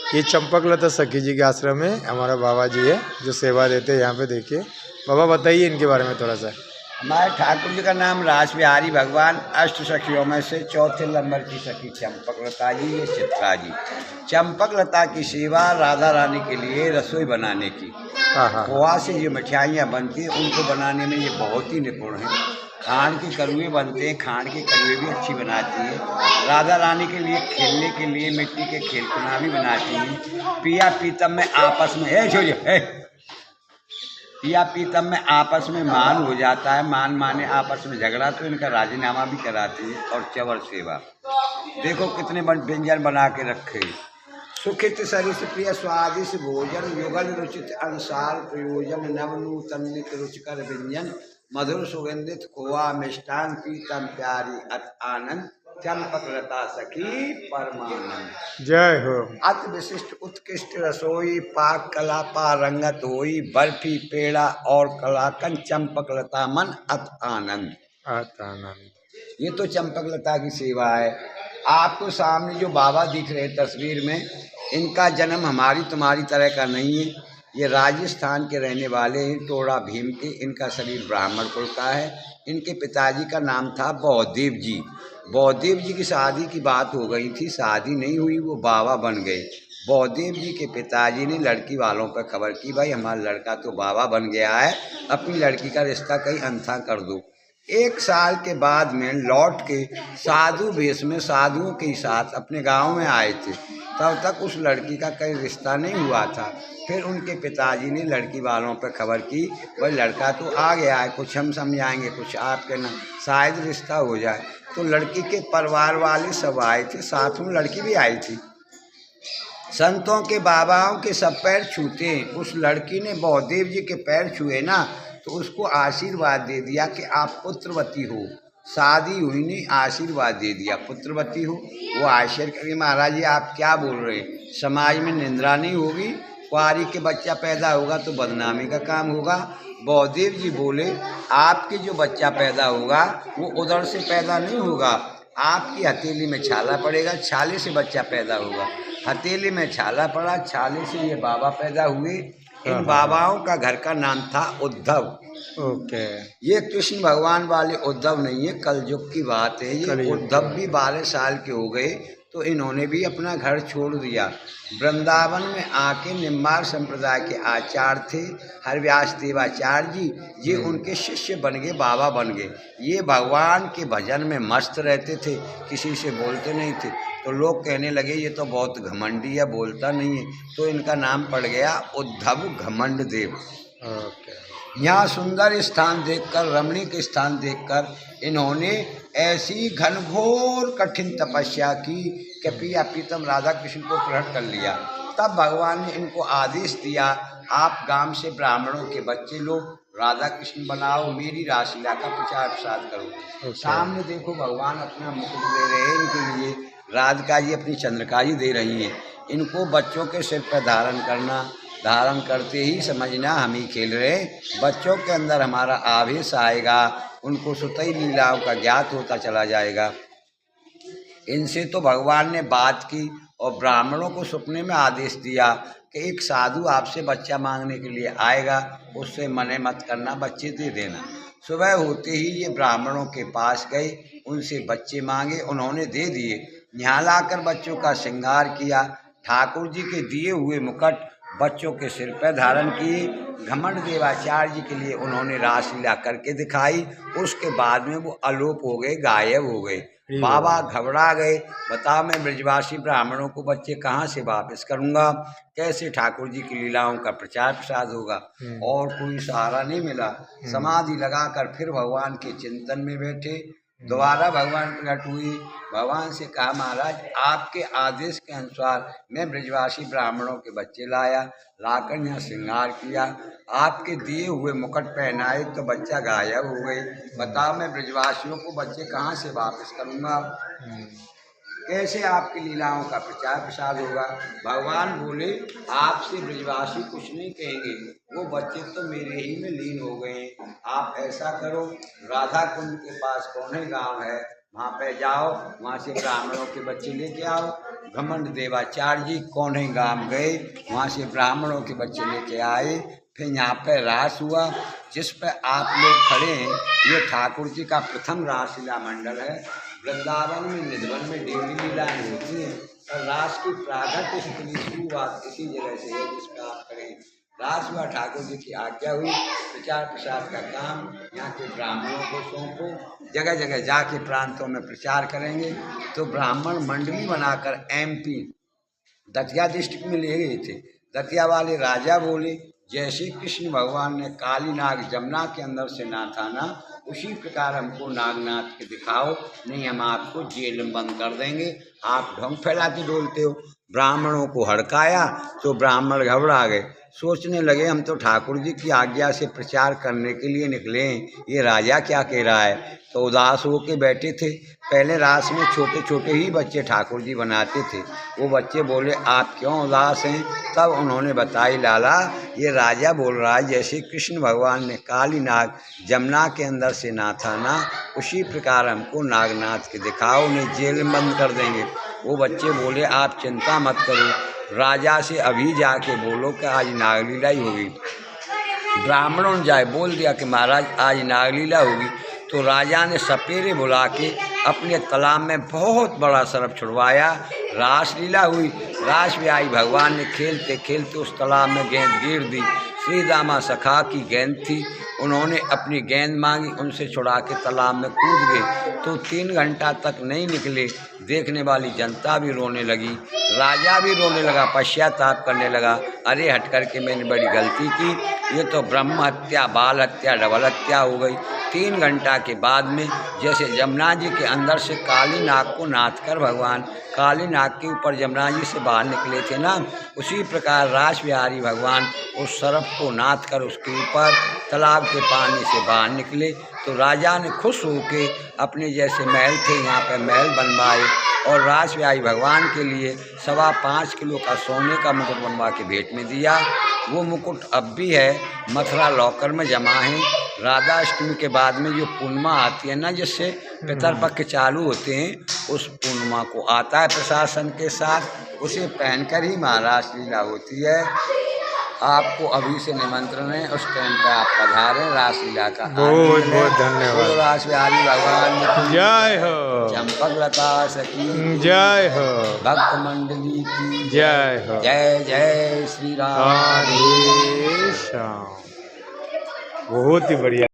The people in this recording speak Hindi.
ये चंपकलता सखी जी के आश्रम में हमारा बाबा जी है जो सेवा देते हैं यहाँ पे। देखिए बाबा, बताइए इनके बारे में थोड़ा सा। हमारे ठाकुर जी का नाम रास बिहारी भगवान, अष्ट सखियों में से चौथे नंबर की सखी चंपकलता जी, ये चित्रा जी। चंपकलता की सेवा राधा रानी के लिए रसोई बनाने की, हाँ। खोआ से जो मिठाइयाँ बनती हैं उनको बनाने में ये बहुत ही निपुण है। खांड के कड़ुए बनते हैं, खांड के कड़ुए भी अच्छी बनाती है। राधा रानी के लिए खेलने के लिए मिट्टी के खेलकुना भी बनाती हैं। पिया पीतम में आपस में पिया पीतम में आपस में मान हो जाता है, मान माने आपस में झगड़ा, तो इनका राजीनामा भी कराती है। और चवर सेवा देखो कितने व्यंजन बना के रखे। सुखित सरिस प्रिय स्वादिष्ट भोजन, युगल रुचित अनुसार प्रयोजन, नव नूतन रुचिकर व्यंजन, मधुर सुगंधित खोआ मिष्टान, पीतम प्यारी अत आनंद, चंपकलता सखी परमानंद। जय हो। अति विशिष्ट उत्कृष्ट रसोई, पाक कला पारंगत होई, बर्फी पेड़ा और कलाकंद, चंपकलता मन अत आनंद। ये तो चंपकलता की सेवा है। आपको सामने जो बाबा दिख रहे तस्वीर में, इनका जन्म हमारी तुम्हारी तरह का नहीं है। ये राजस्थान के रहने वाले हैं, टोड़ा भीम के। इनका शरीर ब्राह्मण कुल का है। इनके पिताजी का नाम था बौदेव जी। बौदेव जी की शादी की बात हो गई थी, शादी नहीं हुई, वो बाबा बन गए। बौदेव जी के पिताजी ने लड़की वालों पर खबर की, भाई हमारा लड़का तो बाबा बन गया है, अपनी लड़की का रिश्ता कहीं अंथा कर दो। 1 साल के बाद में लौट के साधु वेश में साधुओं के साथ अपने गांव में आए थे। तब तक उस लड़की का कोई रिश्ता नहीं हुआ था। फिर उनके पिताजी ने लड़की वालों पर खबर की, भाई लड़का तो आ गया है, कुछ हम समझाएंगे, कुछ आपके ना शायद रिश्ता हो जाए। तो लड़की के परिवार वाले सब आए थे, साथ में लड़की भी आई थी। संतों के बाबाओं के सब पैर छूते हैं। उस लड़की ने बौदेव जी के पैर छुए ना, तो उसको आशीर्वाद दे दिया कि आप पुत्रवती हो। शादी हुई नहीं, आशीर्वाद दे दिया पुत्रवती हो। वो आश्चर्य करिए, महाराज जी आप क्या बोल रहे हैं, समाज में निंद्रा नहीं होगी, कुआरी के बच्चा पैदा होगा तो बदनामी का काम होगा। बौदेव जी बोले, आपके जो बच्चा पैदा होगा वो उधर से पैदा नहीं होगा, आपकी हथेली में छाला पड़ेगा, छाले से बच्चा पैदा होगा। हथेली में छाला पड़ा, छाले से ये बाबा पैदा हुए। इन बाबाओं का घर का नाम था उद्धव। ओके। ये कृष्ण भगवान वाले उद्धव नहीं है, कलयुग की बात है। ये उद्धव भी 12 साल के हो गए तो इन्होंने भी अपना घर छोड़ दिया। वृंदावन में आके निम्बार संप्रदाय के आचार्य थे हरव्यास देवाचार्य जी, ये उनके शिष्य बन गए, बाबा बन गए। ये भगवान के भजन में मस्त रहते थे, किसी से बोलते नहीं थे। तो लोग कहने लगे ये तो बहुत घमंडी है, बोलता नहीं है, तो इनका नाम पड़ गया उद्धव घमंड देव। यहाँ सुंदर स्थान देखकर, रमणीक स्थान देखकर इन्होंने ऐसी घनघोर कठिन तपस्या की कि पिया पीतम राधा कृष्ण को प्रकट कर लिया। तब भगवान ने इनको आदेश दिया, आप गांव से ब्राह्मणों के बच्चे लो, राधा कृष्ण बनाओ, मेरी रासलीला का प्रचार प्रसार करो। सामने देखो भगवान अपना मुकुट दे रहे हैं इनके लिए, राधिका जी अपनी चंद्रकाजी दे रही हैं। इनको बच्चों के सिर पर धारण करना, धारण करते ही समझना हम ही खेल रहे हैं। बच्चों के अंदर हमारा आवेश आएगा, उनको सुतई लीलाओं का ज्ञात होता चला जाएगा। इनसे तो भगवान ने बात की और ब्राह्मणों को सपने में आदेश दिया कि एक साधु आपसे बच्चा मांगने के लिए आएगा, उससे मने मत करना, बच्चे दे देना। सुबह होते ही ये ब्राह्मणों के पास गए, उनसे बच्चे मांगे, उन्होंने दे दिए। यहाँ लाकर बच्चों का श्रृंगार किया, ठाकुर जी के दिए हुए मुकुट बच्चों के सिर पर धारण किए। घमंड देवाचार्य जी के लिए उन्होंने रासलीला करके दिखाई। उसके बाद में वो अलोप हो गए, गायब हो गए। बाबा घबरा गए, बताओ मैं ब्रजवासी ब्राह्मणों को बच्चे कहाँ से वापस करूँगा, कैसे ठाकुर जी की लीलाओं का प्रचार प्रसार होगा। और कोई सहारा नहीं मिला। समाधि लगाकर फिर भगवान के चिंतन में बैठे। दोबारा भगवान प्रकट हुई, भगवान से कहा, महाराज आपके आदेश के अनुसार मैं ब्रजवासी ब्राह्मणों के बच्चे लाया, लाकर यहाँ श्रृंगार किया, आपके दिए हुए मुकुट पहनाए तो बच्चा गायब हो गई। बताओ मैं ब्रजवासियों को बच्चे कहाँ से वापस करूँगा, कैसे आपकी लीलाओं का प्रचार प्रसार होगा। भगवान बोले, आपसे ब्रजवासी कुछ नहीं कहेंगे, वो बच्चे तो मेरे ही में लीन हो गए हैं। आप ऐसा करो, राधा कुंड के पास कौन है गाँव है, वहाँ पे जाओ, वहाँ से ब्राह्मणों के बच्चे लेके आओ। घमंड देवाचार्य जी कौने गांव गए, वहाँ से ब्राह्मणों के बच्चे लेके आए। फिर यहाँ पर रास हुआ, जिस पर आप लोग खड़े हैं। ये ठाकुर जी का प्रथम रासलीला मंडल है। वृंदावन में निधवन में डेली लीलाएँ होती हैं, और रास की प्रागट इसकी शुरुआत इसी जगह से है जिस पर आप खड़े हैं। रास हुआ, ठाकुर जी की आज्ञा हुई, प्रचार प्रसार का काम यहाँ के ब्राह्मणों को सौंपो, जगह जगह जाके प्रांतों में प्रचार करेंगे। तो ब्राह्मण मंडली बनाकर MP दतिया डिस्ट्रिक्ट में ले गए थे। दतिया वाले राजा बोले, जैसे कृष्ण भगवान ने काली नाग जमुना के अंदर से नाथाना, उसी प्रकार हमको नागनाथ के दिखाओ, नहीं हम आपको जेल में बंद कर देंगे। आप ढोंग फैलाते डोलते हो। ब्राह्मणों को हड़काया तो ब्राह्मण घबरा गए, सोचने लगे हम तो ठाकुर जी की आज्ञा से प्रचार करने के लिए निकले हैं, ये राजा क्या कह रहा है। तो उदास होके बैठे थे। पहले रास में छोटे छोटे ही बच्चे ठाकुर जी बनाते थे। वो बच्चे बोले, आप क्यों उदास हैं। तब उन्होंने बताई, लाला ये राजा बोल रहा है जैसे कृष्ण भगवान ने काली नाग जमुना के अंदर से नाथाना, उसी प्रकार हमको नागनाथ के दिखाओ, उन्हें जेल में बंद कर देंगे। वो बच्चे बोले, आप चिंता मत करो, राजा से अभी जाके बोलो कि आज नागलीला ही होगी। ब्राह्मणों ने जाए बोल दिया कि महाराज आज नागलीला होगी। तो राजा ने सपेरे बुला के अपने तालाब में बहुत बड़ा सर्प छुड़वाया। रासलीला हुई, रास में आई, भगवान ने खेलते खेलते उस तालाब में गेंद गिर दी। श्री दामा सखा की गेंद थी, उन्होंने अपनी गेंद मांगी, उनसे छुड़ा के तालाब में कूद गए। तो 3 घंटा तक नहीं निकले। देखने वाली जनता भी रोने लगी, राजा भी रोने लगा, पश्चाताप करने लगा, अरे हट करके मैंने बड़ी गलती की, ये तो ब्रह्म हत्या, बाल हत्या, डबल हत्या हो गई। 3 घंटा के बाद में जैसे जमुना जी के अंदर से काली नाग को नाथ कर भगवान काली नाग के ऊपर जमुना जी से बाहर निकले थे ना, उसी प्रकार रास बिहारी भगवान उस सर्प को नाथ कर उसके ऊपर तालाब के पानी से बाहर निकले। तो राजा ने खुश होके अपने जैसे महल थे यहाँ पर महल बनवाए, और रास बिहारी भगवान के लिए 5.25 किलो का सोने का मुकुट बनवा के भेंट में दिया। वो मुकुट अब भी है, मथुरा लॉकर में जमा है। राधा अष्टमी के बाद में जो पूर्णिमा आती है ना, जिससे पितरपक्ष चालू होते हैं, उस पूर्णिमा को आता है प्रशासन के साथ, उसे पहनकर ही महारास लीला होती है। आपको अभी से निमंत्रण है, उस टाइम पर आप पधारें, रासलीला का बहुत बहुत धन्यवाद। रास बिहारी भगवान की जय हो, चंपक लता सखी जय हो, भक्त मंडली की जय हो, जय जय श्री राम। हरे श्याम। बहुत ही बढ़िया।